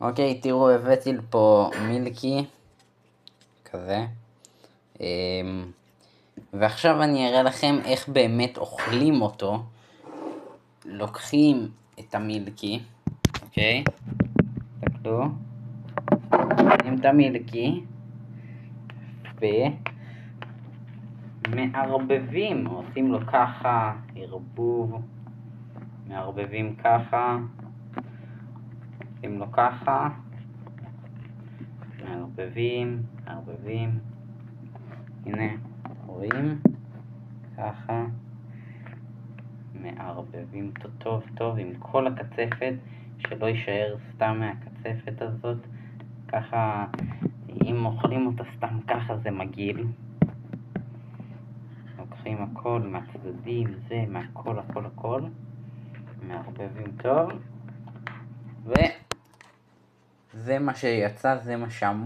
אוקיי, תראו, הבאתי לפה מילקי, כזה. ועכשיו אני אראה לכם איך באמת אוכלים אותו. לוקחים את המילקי, אוקיי? תסתכלו. לוקחים את המילקי ומערבבים, עושים לו ככה, ערבוב, מערבבים ככה, עושים לו ככה, מערבבים, הנה, רואים? ככה, מערבבים טוב טוב עם כל הקצפת, שלא יישאר סתם מהקצפת הזאת. ככה, אם אוכלים אותה סתם ככה זה מגעיל. לוקחים הכל מהצדדים, זה מהכל, הכל, מערבבים טוב, וזה מה שיצא, זה מה שאמור.